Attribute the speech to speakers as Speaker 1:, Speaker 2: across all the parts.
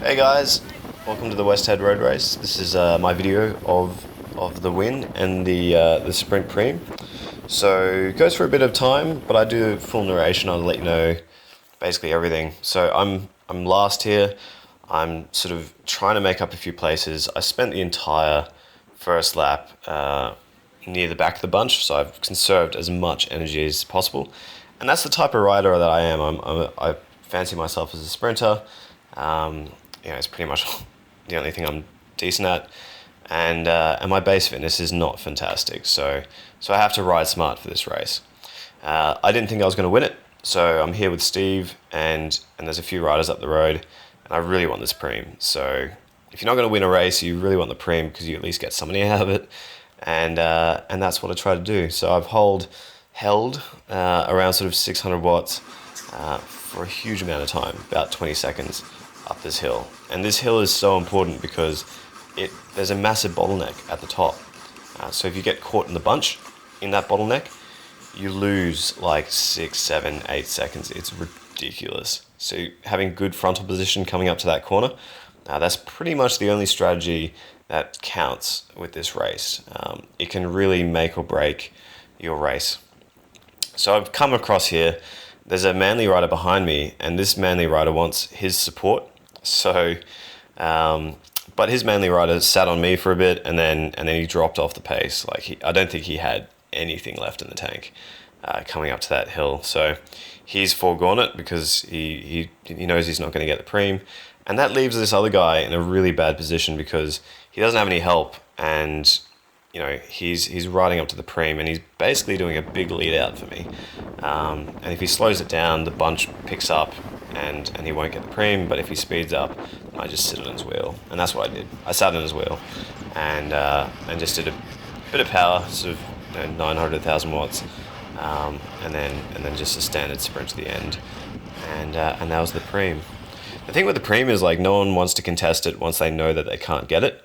Speaker 1: Hey guys, welcome to the West Head Road Race. This is my video of the win and the sprint preem. So it goes for a bit of time, but I do full narration. I'll let you know basically everything. So I'm last here. I'm sort of trying to make up a few places. I spent the entire first lap near the back of the bunch, so I've conserved as much energy as possible. And that's the type of rider that I am. I fancy myself as a sprinter. It's pretty much the only thing I'm decent at, and my base fitness is not fantastic. So I have to ride smart for this race. I didn't think I was going to win it, so I'm here with Steve, and there's a few riders up the road, and I really want this preem. So if you're not going to win a race, you really want the preem because you at least get something out of it, and that's what I try to do. So I've held around sort of 600 watts for a huge amount of time, about 20 seconds up this hill. And this hill is so important because there's a massive bottleneck at the top. So if you get caught in the bunch in that bottleneck, you lose like 6, 7, 8 seconds. It's ridiculous. So having good frontal position coming up to that corner, that's pretty much the only strategy that counts with this race. It can really make or break your race. So I've come across here. There's a Manly rider behind me, and this Manly rider wants his support. So, but his Manly rider sat on me for a bit, and then he dropped off the pace. I don't think he had anything left in the tank coming up to that hill. So he's foregone it because he knows he's not going to get the preem, and that leaves this other guy in a really bad position because he doesn't have any help, and he's riding up to the preem, and he's basically doing a big lead out for me. And if he slows it down, the bunch picks up, and he won't get the preem. But if he speeds up, I just sit on his wheel, and that's what I did. I sat on his wheel, and just did a bit of power, sort of 900,000 watts, and then just a standard sprint to the end, and that was the preem. The thing with the preem is no one wants to contest it once they know that they can't get it.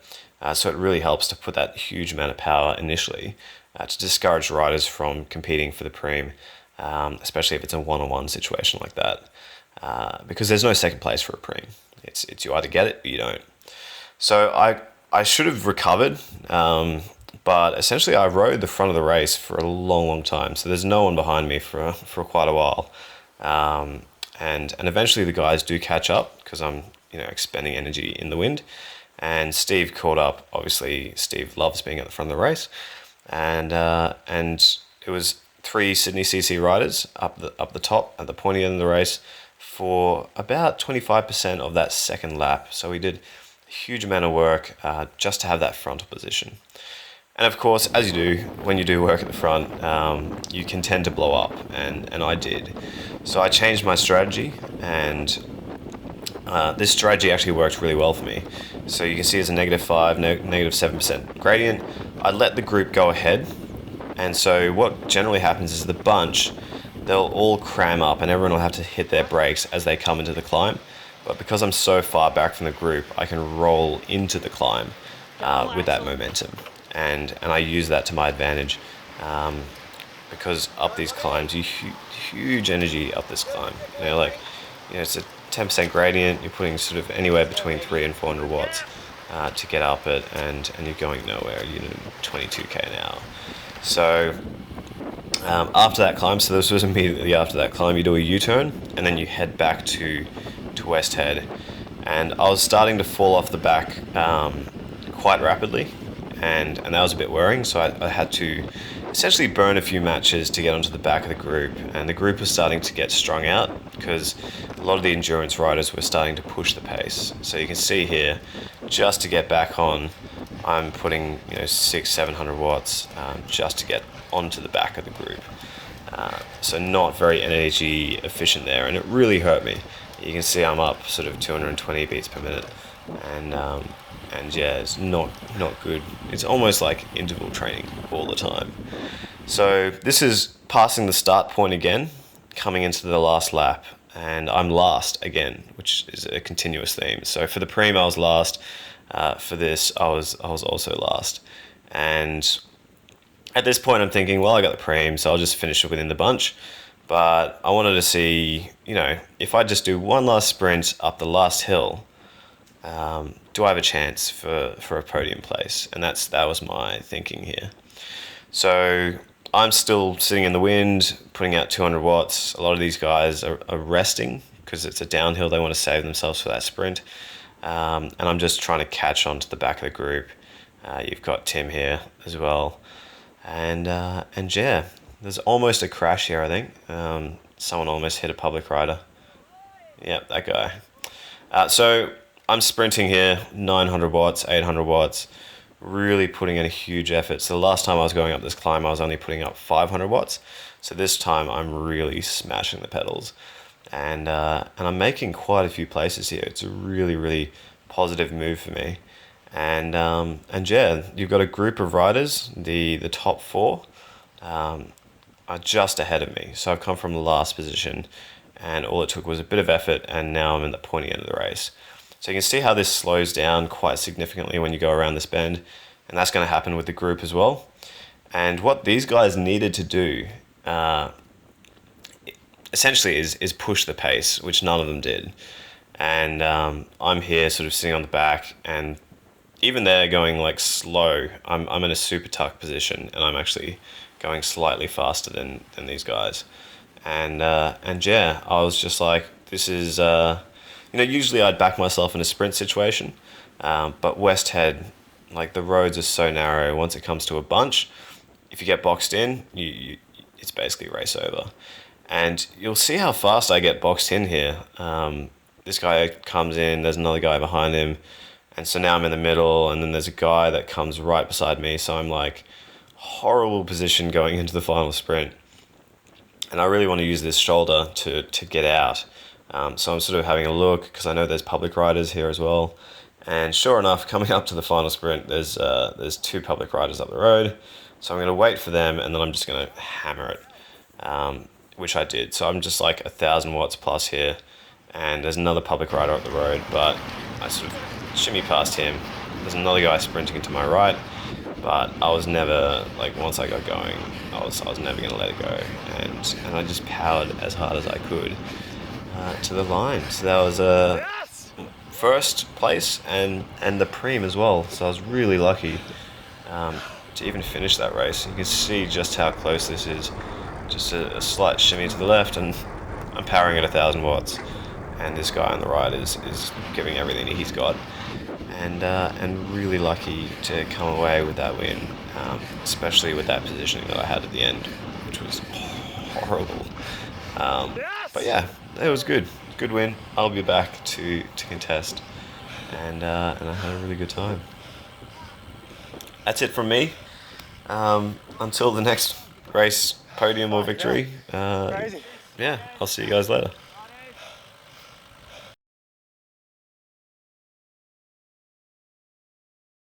Speaker 1: So it really helps to put that huge amount of power initially to discourage riders from competing for the preem, especially if it's a one-on-one situation like that, because there's no second place for a preem. It's you either get it or you don't. So I should have recovered, but essentially I rode the front of the race for a long, long time. So there's no one behind me for quite a while, and eventually the guys do catch up because I'm expending energy in the wind. And Steve caught up. Obviously, Steve loves being at the front of the race, and it was 3 Sydney CC riders up the top at the pointy end of the race for about 25% of that second lap. So we did a huge amount of work just to have that frontal position. And of course, as you do when you do work at the front, you can tend to blow up, and I did. So I changed my strategy, and this strategy actually worked really well for me. So you can see it's a -5, -7% gradient. I let the group go ahead, and so what generally happens is the bunch, they'll all cram up, and everyone will have to hit their brakes as they come into the climb. But because I'm so far back from the group, I can roll into the climb with that momentum, and I use that to my advantage because up these climbs, huge energy up this climb. It's a 10% gradient. You're putting sort of anywhere between 300 and 400 watts to get up it, and you're going nowhere. 22k an hour. So after that climb, so this was immediately after that climb, you do a U-turn, and then you head back to West Head. And I was starting to fall off the back quite rapidly, and that was a bit worrying. So I had to essentially burn a few matches to get onto the back of the group, and the group was starting to get strung out because a lot of the endurance riders were starting to push the pace. So you can see here, just to get back on, I'm putting 600-700 watts just to get onto the back of the group. So not very energy efficient there, and it really hurt me. You can see I'm up sort of 220 beats per minute, and yeah, it's not good. It's almost like interval training all the time. So this is passing the start point again, coming into the last lap, and I'm last again, which is a continuous theme. So for the preem, I was last. For this, I was also last. And at this point, I'm thinking, well, I got the preem, so I'll just finish it within the bunch. But I wanted to see, if I just do one last sprint up the last hill, do I have a chance for a podium place? And that was my thinking here. So I'm still sitting in the wind, putting out 200 watts. A lot of these guys are resting because it's a downhill. They want to save themselves for that sprint. And I'm just trying to catch on to the back of the group. You've got Tim here as well. And yeah, there's almost a crash here, I think. Someone almost hit a public rider. Yep, that guy. So I'm sprinting here, 900 watts, 800 watts, really putting in a huge effort. So the last time I was going up this climb, I was only putting up 500 watts. So this time I'm really smashing the pedals. And I'm making quite a few places here. It's a really, really positive move for me. And yeah, you've got a group of riders, the top four, are just ahead of me. So I've come from the last position, and all it took was a bit of effort, and now I'm in the pointy end of the race. So you can see how this slows down quite significantly when you go around this bend, and that's going to happen with the group as well. And what these guys needed to do, essentially, is push the pace, which none of them did. And I'm here sort of sitting on the back, and even they're going like slow. I'm in a super tuck position, and I'm actually going slightly faster than these guys. And yeah, I was just like, this is, usually I'd back myself in a sprint situation, but West Head, like the roads are so narrow. Once it comes to a bunch, if you get boxed in, it's basically race over. And you'll see how fast I get boxed in here. This guy comes in, there's another guy behind him, and so now I'm in the middle, and then there's a guy that comes right beside me, so I'm like, horrible position going into the final sprint. And I really want to use this shoulder to get out. So I'm sort of having a look, because I know there's public riders here as well. And sure enough, coming up to the final sprint, there's 2 public riders up the road. So I'm going to wait for them, and then I'm just going to hammer it, which I did. So I'm just like 1,000 watts plus here, and there's another public rider up the road, but I sort of shimmy past him. There's another guy sprinting to my right, but I was never, like, once I got going, I was never going to let it go, and I just powered as hard as I could to the line. So that was first place and the preem as well. So I was really lucky to even finish that race. You can see just how close this is. Just a slight shimmy to the left, and I'm powering at 1,000 watts, and this guy on the right is giving everything he's got. And really lucky to come away with that win, especially with that positioning that I had at the end, which was horrible. But yeah, it was good. Good win. I'll be back to contest, and I had a really good time. That's it from me. Until the next race, podium or victory. Yeah, I'll see you guys later.